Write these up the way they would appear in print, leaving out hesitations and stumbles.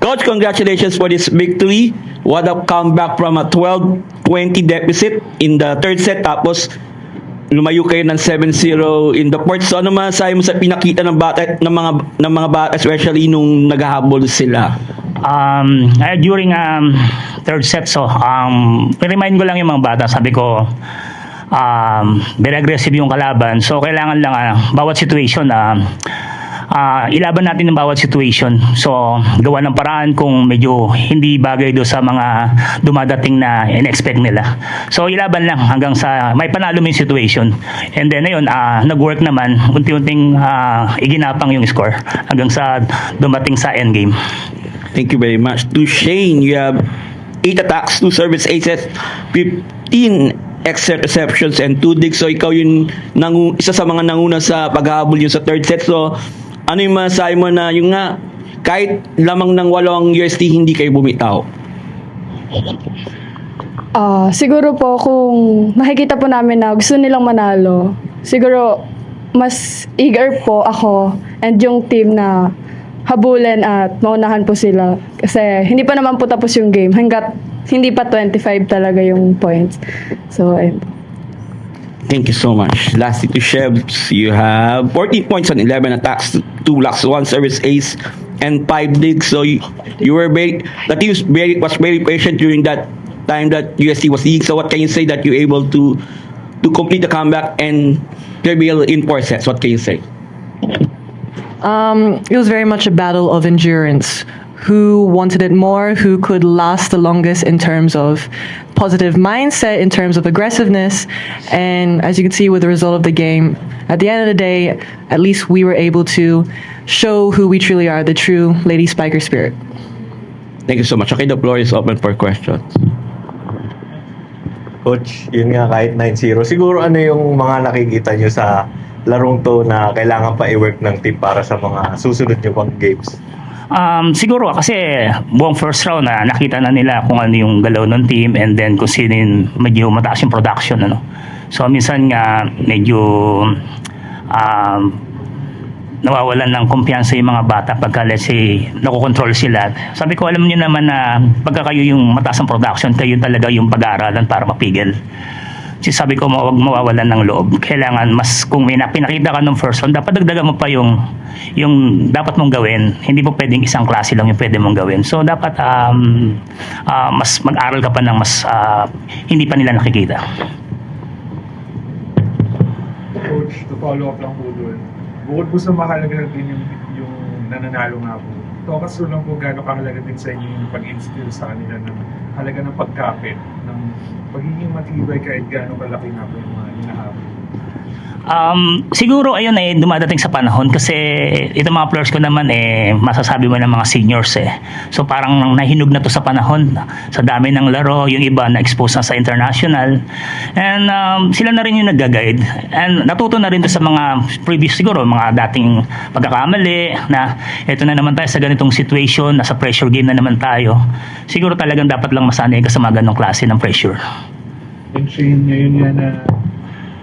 Coach, congratulations for this victory. What a comeback from a 12-20 deficit in the third set. Tapos, lumayo kayo ng 7-0 in the fourth. So, ano masasabi mo sa pinakita ng mga bata, especially nung naghahabol sila? During third set, so remind ko lang yung mga bata, sabi ko very aggressive yung kalaban, so kailangan lang bawat situation ilaban natin ng bawat situation. So gawa ng paraan kung medyo hindi bagay do sa mga dumadating na in-expect nila, so ilaban lang hanggang sa may panalo mo yung situation. And then ayun, nag-work naman, unti-unting iginapang yung score hanggang sa dumating sa endgame. Thank you very much. To Shane, you have 8 attacks, 2 service aces, 15 extra receptions, and 2 digs. So ikaw yung isa sa mga nanguna sa paghahabol yung sa third set. So ano yung masasabi mo na yung nga, kahit lamang ng 8 UST, hindi kayo bumitaw? Siguro po kung makikita po namin na gusto nilang manalo, siguro mas eager po ako and yung team na habulin at maunahan po sila. Kasi hindi pa naman po tapos yung game hanggat hindi pa 25 talaga yung points. So, ayun. Thank you so much. Lastly to Shebs, you have 14 points on 11 attacks, 2 blocks, 1 service ace, and 5 digs. So you were the team was very patient during that time that UST was league. So what can you say that you're able to complete the comeback and prevail in 4 sets? What can you say? It was very much a battle of endurance. Who wanted it more, who could last the longest in terms of positive mindset, in terms of aggressiveness. And as you can see with the result of the game, at the end of the day, at least we were able to show who we truly are, the true Lady Spiker spirit. Thank you so much. Okay, the floor is open for questions. Coach, yun nga, kahit 9-0, siguro ano yung mga nakikita nyo sa larong to na kailangan pa i-work ng team para sa mga susunod nyo pang games? Siguro kasi buong first round na nakita na nila kung ano yung galaw ng team, and then kung sino yung medyo mataas yung production, ano. So minsan nga medyo nawawalan ng kumpiyansa yung mga bata pagka let's say nakokontrol sila. Sabi ko, alam niyo naman na pagka kayo yung mataas ang production, kayo talaga yung pag-aaralan para mapigil. Sabi ko, huwag mawawalan ng loob. Kailangan mas, kung may pinakita ka ng first round, dapat dagdagan mo pa yung dapat mong gawin. Hindi po pwedeng isang klase lang yung pwede mong gawin. So dapat mas mag-aral ka pa ng mas hindi pa nila nakikita. Coach, to follow up lang po doon. Bukod po sa mahalaga din yung nananalo nga po, tokas lang po gano'ng kahalaga din sa inyo yung pag-instill sa kanila ng halaga ng pagkapit, ng pagiging matibay kahit gano'ng kalaki nga po yung mga hinahabol. Siguro ayun dumadating sa panahon kasi itong mga players ko naman masasabi mo ng mga seniors so parang nahinog na to sa panahon, sa dami ng laro, yung iba na expose na sa international, and sila na rin yung nag-guide, and natuto na rin to sa mga previous siguro mga dating pagkakamali na ito na naman tayo sa ganitong situation, nasa pressure game na naman tayo. Siguro talagang dapat lang masanay ka sa mga ganong klase ng pressure. And Shane, ngayon yan na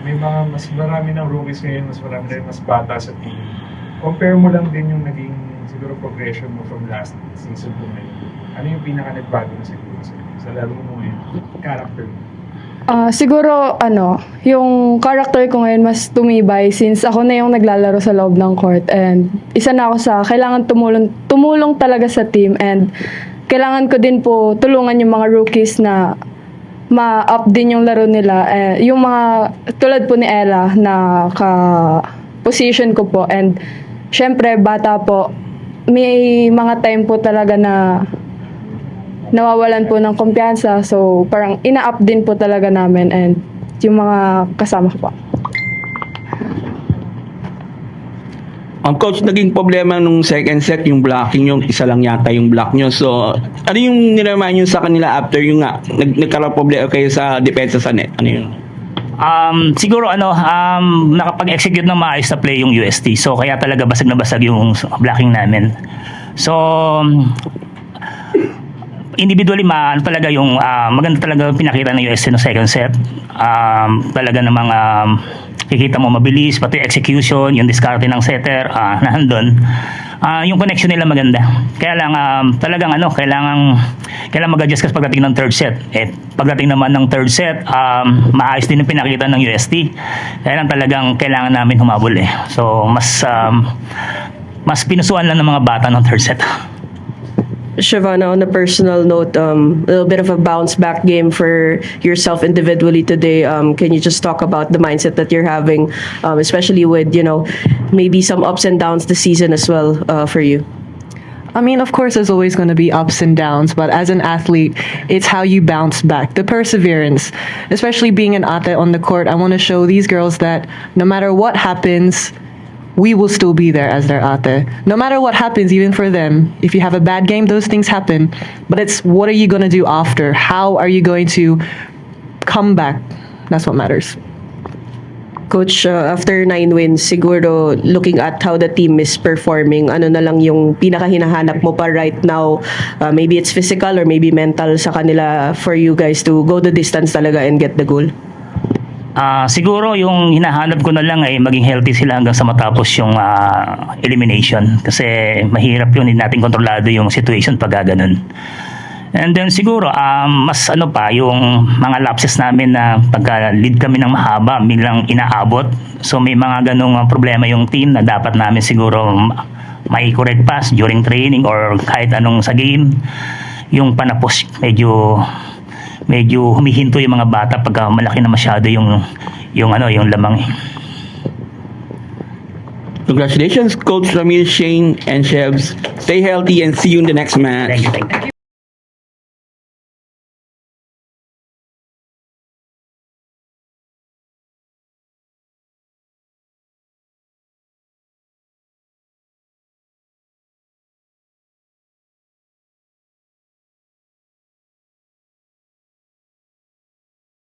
may mga mas marami ng rookies ngayon, mas marami rin mas bata sa team. Compare mo lang din yung naging siguro progression mo from last season to ngayon. Ano yung pinaka-nagbago na siguro sa laro mo ngayon? Character mo? Siguro, yung character ko ngayon mas tumibay since ako na yung naglalaro sa loob ng court. And isa na ako sa kailangan tumulong talaga sa team. And kailangan ko din po tulungan yung mga rookies na ma-up din yung laro nila. Yung mga tulad po ni Ella na ka-position ko po. And syempre, bata po, may mga time po talaga na nawawalan po ng kumpiyansa. So, parang ina-up din po talaga namin and yung mga kasama ko po. Ang coach, naging problema nung second set, yung blocking yung isa lang yata yung block nyo. So, ano yung niremind nyo sa kanila after yung nagkaroon problema kayo sa depensa sa net? Ano yun? Siguro nakapag-execute ng maayos na play yung UST. So, kaya talaga basag na basag yung blocking namin. So, individually talaga yung maganda talaga pinakita ng UST no second set. Talaga namang kikita mo mabilis, pati execution, yung diskarte ng setter, nandun. yung connection nila maganda. Kaya lang talagang kailangan mag-adjust kasi pagdating ng third set. Pagdating naman ng third set, maayos din yung pinakita ng UST. Kaya lang talagang kailangan namin humabol eh. So mas pinusuan lang ng mga bata ng third set. Shavana, on a personal note, a little bit of a bounce back game for yourself individually today. Can you just talk about the mindset that you're having, especially with, maybe some ups and downs this season as well for you? I mean, of course, there's always going to be ups and downs, but as an athlete, it's how you bounce back. The perseverance, especially being an athlete on the court, I want to show these girls that no matter what happens, we will still be there as their ate. No matter what happens, even for them, if you have a bad game, those things happen. But it's what are you going to do after? How are you going to come back? That's what matters. Coach, after 9 wins, siguro looking at how the team is performing, ano na lang yung pinaka-hinahanap mo pa right now? Maybe it's physical or maybe mental sa kanila for you guys to go the distance talaga and get the goal? Siguro yung hinahanap ko na lang ay maging healthy sila hanggang sa matapos yung elimination. Kasi mahirap yun, hindi natin kontrolado yung situation pag ganun. And then siguro, mas yung mga lapses namin na pagka lead kami ng mahaba, bilang inaabot. So may mga ganung problema yung team na dapat namin siguro may correct pass during training or kahit anong sa game. Yung panapos medyo humihinto yung mga bata pagka malaki na masyado yung lamang. Congratulations, Coach Ramil, Shane, and Shebs. Stay healthy and see you in the next match. Thank you.